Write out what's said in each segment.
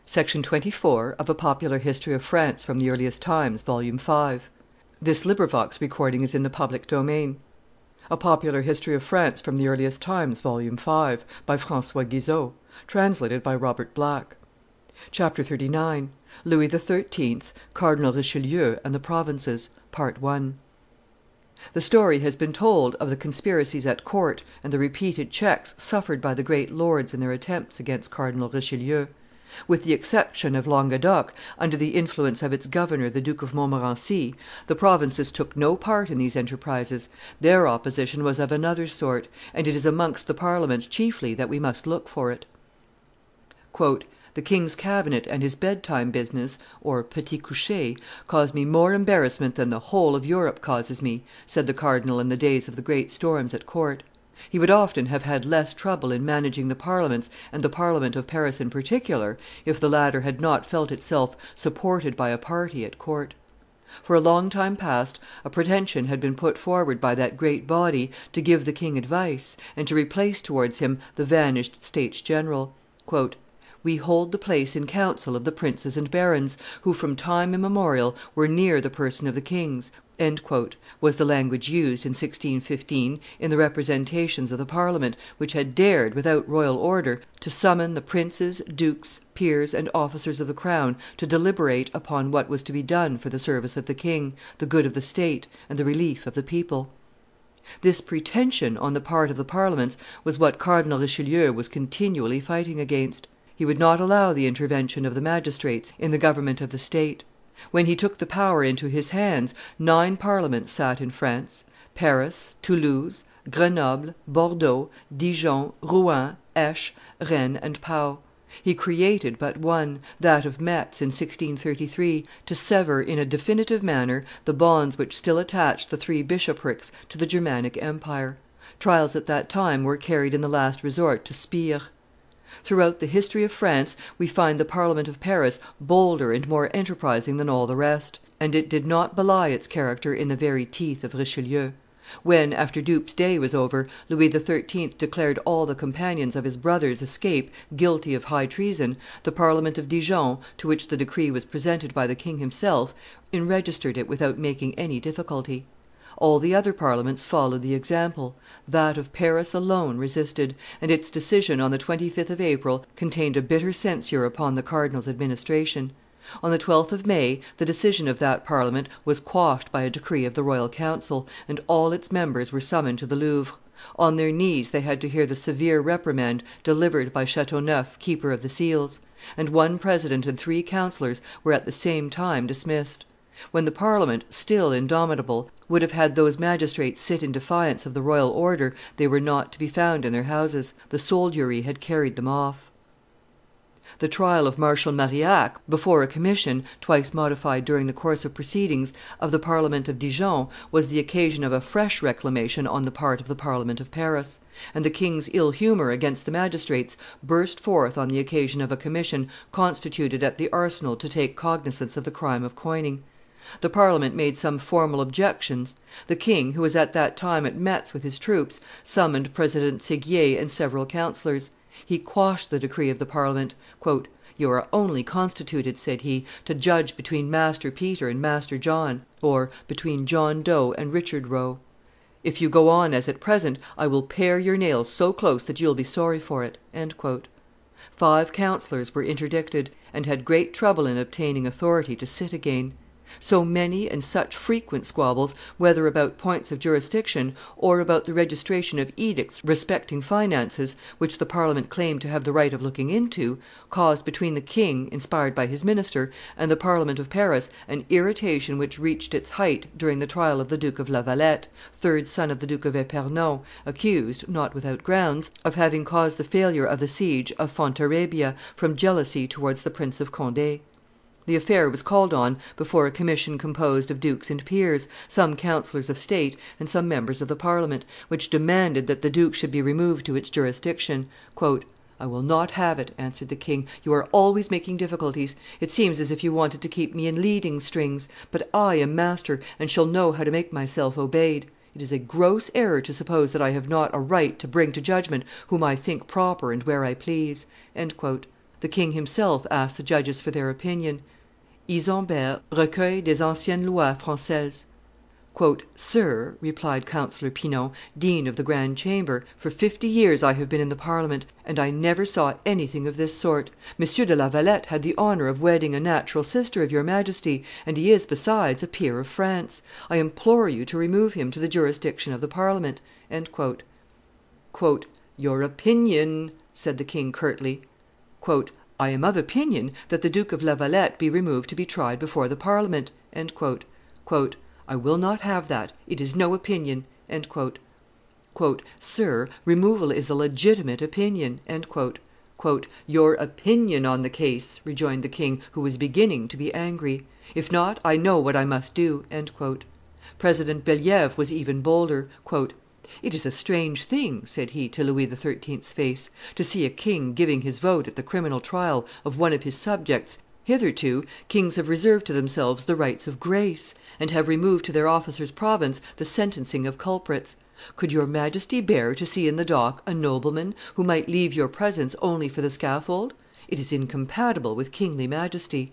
Section 24 of A Popular History of France from the Earliest Times, Volume 5. This LibriVox is in the public domain. A Popular History of France from the Earliest Times, Volume 5, by François Guizot, translated by Robert Black. Chapter 39. Louis XIII., Cardinal Richelieu and the Provinces, Part I. The story has been told of the conspiracies at court and the repeated checks suffered by the great lords in their attempts against Cardinal Richelieu. With the exception of Languedoc, under the influence of its governor, the Duke of Montmorency, the provinces took no part in these enterprises; their opposition was of another sort, and it is amongst the Parliaments chiefly that we must look for it. "The king's cabinet and his bedtime business (petit coucher) cause me more embarrassment than the whole of Europe causes me," said the cardinal in the days of the great storms at court. He would often have had less trouble in managing the Parliaments, and the Parliament of Paris in particular, if the latter had not felt itself supported by a party at court. For a long time past, a pretension had been put forward by that great body to give the king advice, and to replace towards him the vanished states general. "We hold the place in council of the princes and barons, who from time immemorial were near the person of the kings," was the language used, in 1615, in the representations of the Parliament, which had dared, without royal order, to summon the princes, dukes, peers, and officers of the crown to deliberate upon what was to be done for the service of the king, the good of the state, and the relief of the people. This pretension on the part of the Parliaments was what Cardinal Richelieu was continually fighting against. He would not allow the intervention of the magistrates in the government of the state. When he took the power into his hands, 9 parliaments sat in France: Paris, Toulouse, Grenoble, Bordeaux, Dijon, Rouen, Aix, Rennes, and Pau. He created but one, that of Metz, in 1633, to sever in a definitive manner the bonds which still attached the 3 bishoprics to the Germanic empire. Trials at that time were carried in the last resort to Spires. Throughout the history of France we find the Parliament of Paris bolder and more enterprising than all the rest; and it did not belie its character in the very teeth of Richelieu. When, after Dupes' day was over, Louis XIII. Declared all the companions of his brother's escape guilty of high treason, the Parliament of Dijon, to which the decree was presented by the king himself, enregistered it without making any difficulty. All the other Parliaments followed the example; that of Paris alone resisted, and its decision on the 25th of April contained a bitter censure upon the cardinal's administration. On the 12th of May the decision of that Parliament was quashed by a decree of the royal council, and all its members were summoned to the Louvre. On their knees they had to hear the severe reprimand delivered by Chateauneuf, keeper of the seals; and 1 president and 3 councillors were at the same time dismissed. When the Parliament, still indomitable, would have had those magistrates sit in defiance of the royal order, they were not to be found in their houses; the soldiery had carried them off. The trial of Marshal Marillac, before a commission, twice modified during the course of proceedings, of the Parliament of Dijon, was the occasion of a fresh reclamation on the part of the Parliament of Paris; and the king's ill humor against the magistrates burst forth on the occasion of a commission constituted at the Arsenal to take cognizance of the crime of coining. The Parliament made some formal objections. The king, who was at that time at Metz with his troops, summoned President Seguier and several councillors. He quashed the decree of the Parliament. "You are only constituted," said he, "to judge between Master Peter and Master John, or between John Doe and Richard Roe. If you go on as at present, I will pare your nails so close that you'll be sorry for it." 5 councillors were interdicted, and had great trouble in obtaining authority to sit again. So many and such frequent squabbles, whether about points of jurisdiction or about the registration of edicts respecting finances, which the Parliament claimed to have the right of looking into, caused between the king, inspired by his minister, and the Parliament of Paris an irritation which reached its height during the trial of the Duke of La Valette, 3rd son of the Duke of Epernon, accused, not without grounds, of having caused the failure of the siege of Fontarabia from jealousy towards the Prince of Conde. The affair was called on before a commission composed of dukes and peers, some councillors of state, and some members of the Parliament, which demanded that the duke should be removed to its jurisdiction. "I will not have it," answered the king; "you are always making difficulties; it seems as if you wanted to keep me in leading strings; but I am master, and shall know how to make myself obeyed. It is a gross error to suppose that I have not a right to bring to judgment whom I think proper and where I please." the king himself asked the judges for their opinion. Isambert, Recueil des anciennes lois françaises. "Sir," replied Councillor Pinon, dean of the Grand Chamber, "for 50 years I have been in the Parliament, and I never saw anything of this sort. M. de La Valette had the honor of wedding a natural sister of your Majesty, and he is, besides, a peer of France. I implore you to remove him to the jurisdiction of the Parliament." "Your opinion," said the king curtly. "I am of opinion that the Duke of La Valette be removed to be tried before the Parliament." "I will not have that; it is no opinion." "Sir, removal is a legitimate opinion." "Your opinion on the case," rejoined the king, who was beginning to be angry. "If not, I know what I must do." President Bellievre was even bolder. "It is a strange thing," said he to Louis XIII.'s face, "to see a king giving his vote at the criminal trial of one of his subjects. Hitherto, kings have reserved to themselves the rights of grace, and have removed to their officers' province the sentencing of culprits. Could your Majesty bear to see in the dock a nobleman who might leave your presence only for the scaffold? It is incompatible with kingly majesty."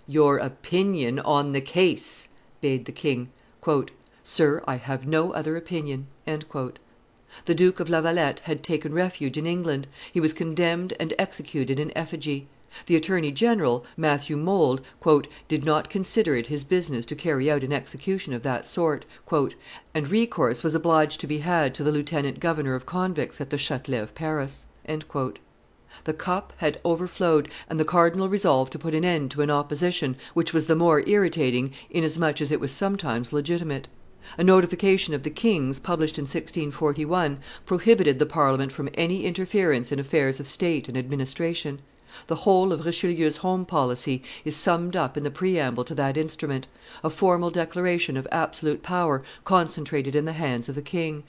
"Your opinion on the case," bade the king. "Sir, I have no other opinion." The Duke of La Valette had taken refuge in England; he was condemned and executed in effigy. The attorney general, Matthew Mold, "did not consider it his business to carry out an execution of that sort," and recourse was obliged to be had to the lieutenant governor of convicts at the Chatelet of Paris. The cup had overflowed, and the cardinal resolved to put an end to an opposition which was the more irritating inasmuch as it was sometimes legitimate. A notification of the king's, published in 1641, prohibited the Parliament from any interference in affairs of state and administration. The whole of Richelieu's home policy is summed up in the preamble to that instrument, a formal declaration of absolute power concentrated in the hands of the king.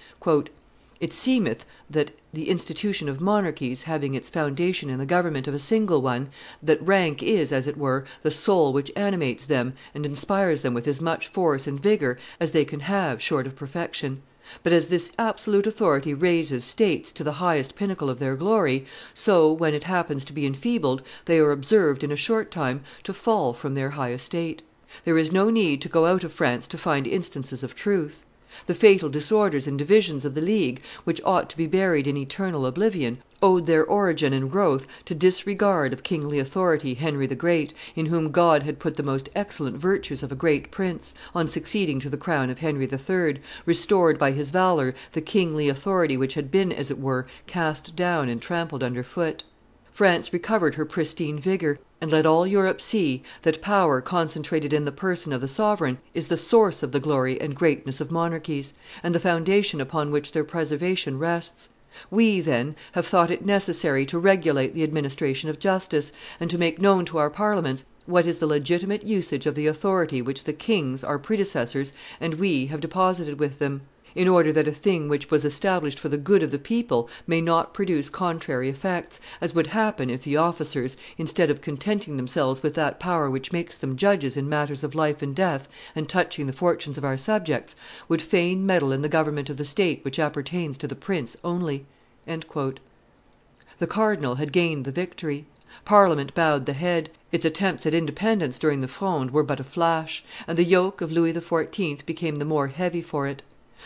"It seemeth that, the institution of monarchies having its foundation in the government of a single one, that rank is, as it were, the soul which animates them and inspires them with as much force and vigor as they can have short of perfection. But as this absolute authority raises states to the highest pinnacle of their glory, so, when it happens to be enfeebled, they are observed, in a short time, to fall from their high estate. There is no need to go out of France to find instances of truth. The fatal disorders and divisions of the League, which ought to be buried in eternal oblivion, owed their origin and growth to disregard of kingly authority Henry the Great, in whom God had put the most excellent virtues of a great prince, on succeeding to the crown of Henry III., restored by his valor the kingly authority which had been, as it were, cast down and trampled under foot. France recovered her pristine vigor, and let all Europe see that power concentrated in the person of the sovereign is the source of the glory and greatness of monarchies, and the foundation upon which their preservation rests. We, then, have thought it necessary to regulate the administration of justice, and to make known to our Parliaments what is the legitimate usage of the authority which the kings, our predecessors, and we have deposited with them, in order that a thing which was established for the good of the people may not produce contrary effects, as would happen if the officers, instead of contenting themselves with that power which makes them judges in matters of life and death and touching the fortunes of our subjects, would fain meddle in the government of the state which appertains to the prince only." The cardinal had gained the victory. Parliament bowed the head; its attempts at independence during the Fronde were but a flash, and the yoke of Louis XIV. Became the more heavy for it.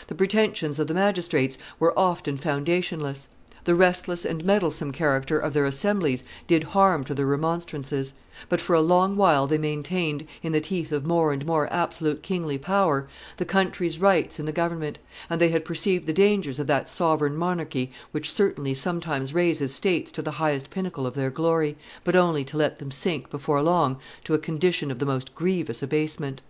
The pretensions of the magistrates were often foundationless. The restless and meddlesome character of their assemblies did harm to their remonstrances; but for a long while they maintained, in the teeth of more and more absolute kingly power, the country's rights in the government, and they had perceived the dangers of that sovereign monarchy which certainly sometimes raises states to the highest pinnacle of their glory, but only to let them sink, before long, to a condition of the most grievous abasement.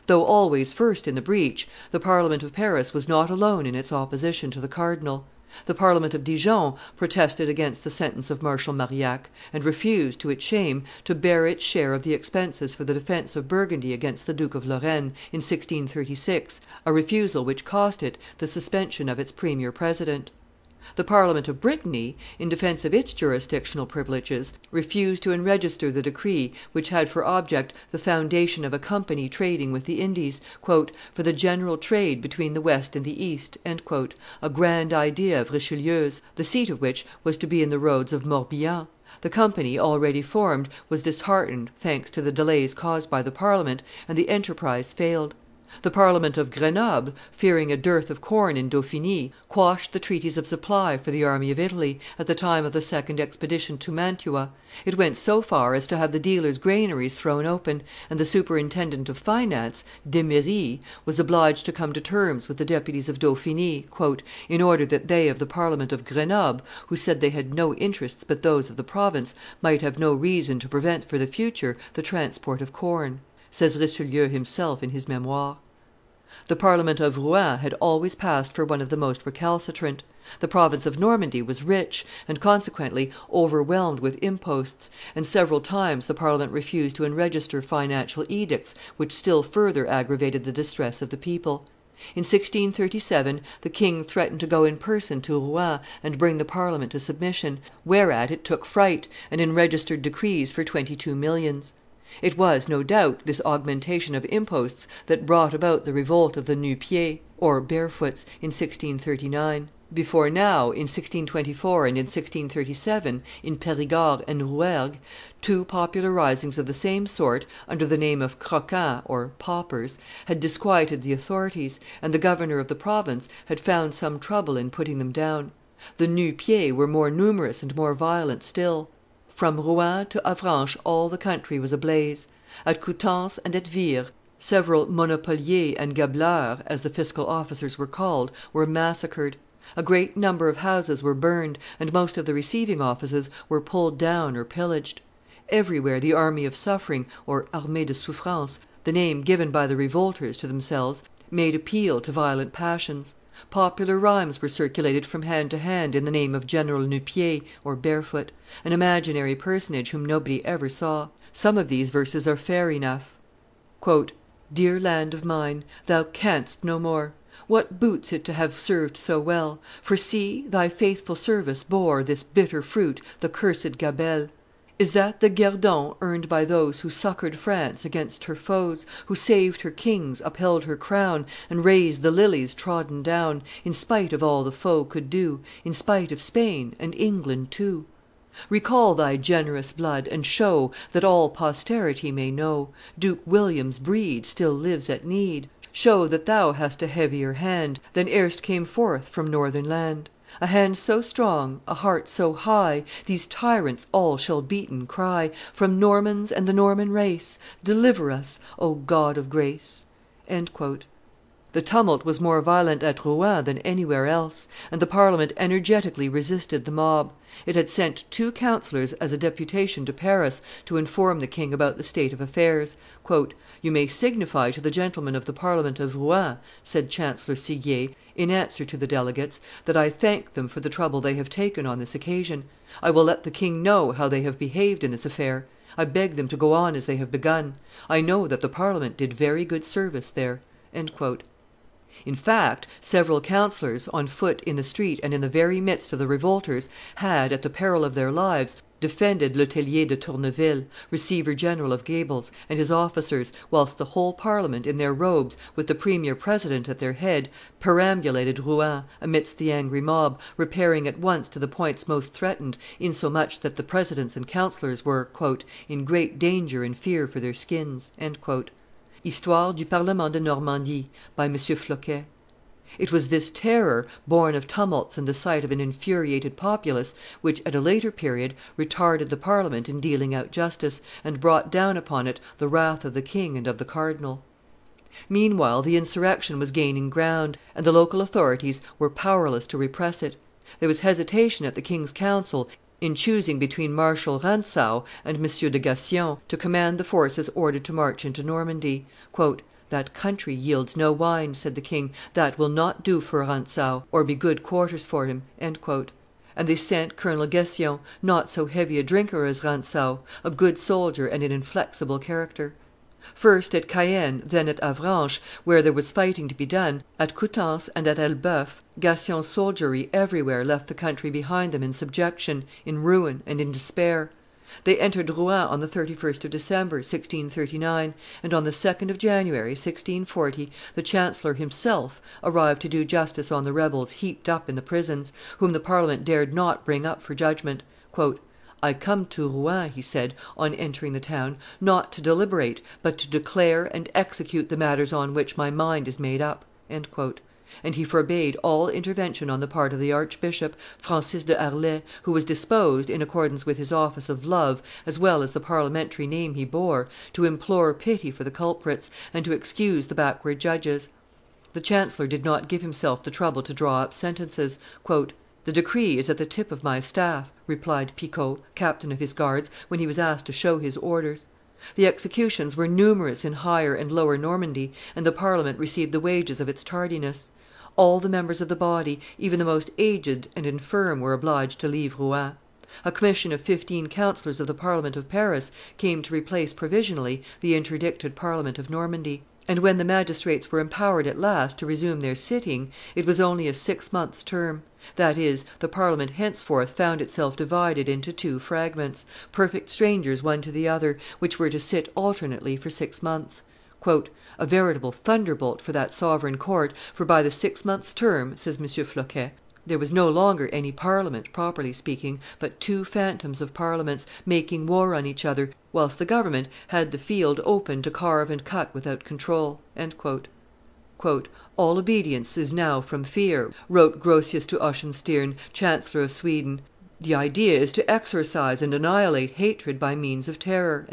Though always first in the breach, the Parliament of Paris was not alone in its opposition to the cardinal. The Parliament of Dijon protested against the sentence of Marshal Marillac, and refused, to its shame, to bear its share of the expenses for the defence of Burgundy against the Duke of Lorraine, in 1636, a refusal which cost it the suspension of its premier president. The Parliament of Brittany, in defence of its jurisdictional privileges, refused to enregister the decree which had for object the foundation of a company trading with the Indies, "for the general trade between the West and the East," a grand idea of Richelieu's, the seat of which was to be in the roads of Morbihan. The company, already formed, was disheartened, thanks to the delays caused by the Parliament, and the enterprise failed. The Parliament of Grenoble, fearing a dearth of corn in Dauphiny, quashed the treaties of supply for the army of Italy at the time of the second expedition to Mantua; it went so far as to have the dealers' granaries thrown open, and the superintendent of finance, D'Emery, was obliged to come to terms with the deputies of Dauphiny, "in order that they of the Parliament of Grenoble, who said they had no interests but those of the province, might have no reason to prevent for the future the transport of corn," says Richelieu himself in his Memoires. The Parliament of Rouen had always passed for one of the most recalcitrant. The province of Normandy was rich, and consequently overwhelmed with imposts, and several times the Parliament refused to enregister financial edicts which still further aggravated the distress of the people. In 1637 the king threatened to go in person to Rouen and bring the Parliament to submission, whereat it took fright, and enregistered decrees for 22 millions. It was, no doubt, this augmentation of imposts that brought about the revolt of the Nu-pieds, or barefoots, in 1639. Before now, in 1624 and in 1637, in Perigord and Rouergue, two popular risings of the same sort, under the name of croquants, or paupers, had disquieted the authorities, and the governor of the province had found some trouble in putting them down. The Nu-pieds were more numerous and more violent still. From Rouen to Avranches all the country was ablaze. At Coutances and at Vire, several monopoliers and gabeleurs, as the fiscal officers were called, were massacred. A great number of houses were burned, and most of the receiving offices were pulled down or pillaged. Everywhere the army of suffering, or armée de souffrance, the name given by the revolters to themselves, made appeal to violent passions. Popular rhymes were circulated from hand to hand in the name of General Nu-pieds, or Barefoot, an imaginary personage whom nobody ever saw. Some of these verses are fair enough: "Dear land of mine, thou canst no more. What boots it to have served so well? For see, thy faithful service bore this bitter fruit, the cursed gabelle. Is that the guerdon earned by those who succored France against her foes, who saved her kings, upheld her crown, and raised the lilies trodden down, in spite of all the foe could do, in spite of Spain and England too? Recall thy generous blood, and show, that all posterity may know, Duke William's breed still lives at need. Show that thou hast a heavier hand Than erst came forth from northern land. A hand so strong, a heart so high, These tyrants all shall beaten cry, From Normans and the Norman race, Deliver us, O God of grace." The tumult was more violent at Rouen than anywhere else, and the Parliament energetically resisted the mob. It had sent two councillors as a deputation to Paris to inform the king about the state of affairs. "You may signify to the gentlemen of the Parliament of Rouen," said Chancellor Seguier, in answer to the delegates, "that I thank them for the trouble they have taken on this occasion. I will let the king know how they have behaved in this affair. I beg them to go on as they have begun. I know that the Parliament did very good service there." In fact, several councillors, on foot in the street and in the very midst of the revolters, had, at the peril of their lives, defended Le Tellier de Tourneville, receiver general of gables, and his officers, whilst the whole Parliament, in their robes, with the premier president at their head, perambulated Rouen, amidst the angry mob, repairing at once to the points most threatened, insomuch that the presidents and councillors were "in great danger and fear for their skins." Histoire du Parlement de Normandie, by M. Floquet. It was this terror, born of tumults and the sight of an infuriated populace, which, at a later period, retarded the Parliament in dealing out justice, and brought down upon it the wrath of the king and of the cardinal. Meanwhile the insurrection was gaining ground, and the local authorities were powerless to repress it. There was hesitation at the king's council in choosing between Marshal Rantzau and M. de Gassion to command the forces ordered to march into Normandy. "That country yields no wine," said the king; "that will not do for Rantzau, or be good quarters for him." And they sent Colonel Gassion, not so heavy a drinker as Rantzau, a good soldier and an inflexible character. First at Caen, then at Avranches, where there was fighting to be done, at Coutances and at Elbeuf, Gassion's soldiery everywhere left the country behind them in subjection, in ruin, and in despair. They entered Rouen on the 31st of December, 1639, and on the 2d of January, 1640, the chancellor himself arrived to do justice on the rebels heaped up in the prisons, whom the Parliament dared not bring up for judgment. "I come to Rouen," he said, on entering the town, "not to deliberate, but to declare and execute the matters on which my mind is made up." And he forbade all intervention on the part of the archbishop, Francis de Harlay, who was disposed, in accordance with his office of love as well as the parliamentary name he bore, to implore pity for the culprits, and to excuse the backward judges. The chancellor did not give himself the trouble to draw up sentences. "The decree is at the tip of my staff," replied Picot, captain of his guards, when he was asked to show his orders. The executions were numerous in Higher and Lower Normandy, and the Parliament received the wages of its tardiness. All the members of the body, even the most aged and infirm, were obliged to leave Rouen. A commission of 15 councillors of the Parliament of Paris came to replace provisionally the interdicted Parliament of Normandy; and when the magistrates were empowered at last to resume their sitting, it was only a 6 months' term; that is, the Parliament henceforth found itself divided into 2 fragments, perfect strangers one to the other, which were to sit alternately for 6 months. "A veritable thunderbolt for that sovereign court, for by the 6 months' term," says M. Floquet, "there was no longer any Parliament, properly speaking, but 2 phantoms of parliaments, making war on each other, whilst the government had the field open to carve and cut without control." "All obedience is now from fear," wrote Grotius to Oxenstiern, chancellor of Sweden; "the idea is to exorcise and annihilate hatred by means of terror."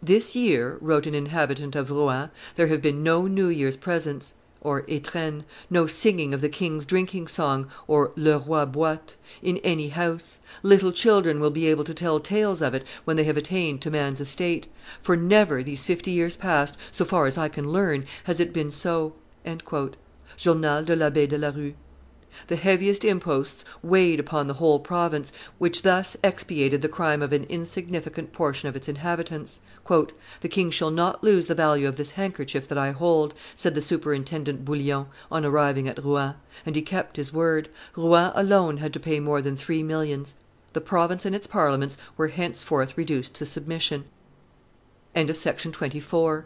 "This year," wrote an inhabitant of Rouen, "there have been no New Year's presents (étrennes), no singing of the king's drinking song (le roi boite) in any house; little children will be able to tell tales of it when they have attained to man's estate; for never, these 50 years past, so far as I can learn, has it been so." [Journal de l'Abbe de la Rue.] The heaviest imposts weighed upon the whole province, which thus expiated the crime of an insignificant portion of its inhabitants. "The king shall not lose the value of this handkerchief that I hold," said the superintendent Bouillon, on arriving at Rouen; and he kept his word. Rouen alone had to pay more than 3 millions. The province and its parliaments were henceforth reduced to submission. Section 25.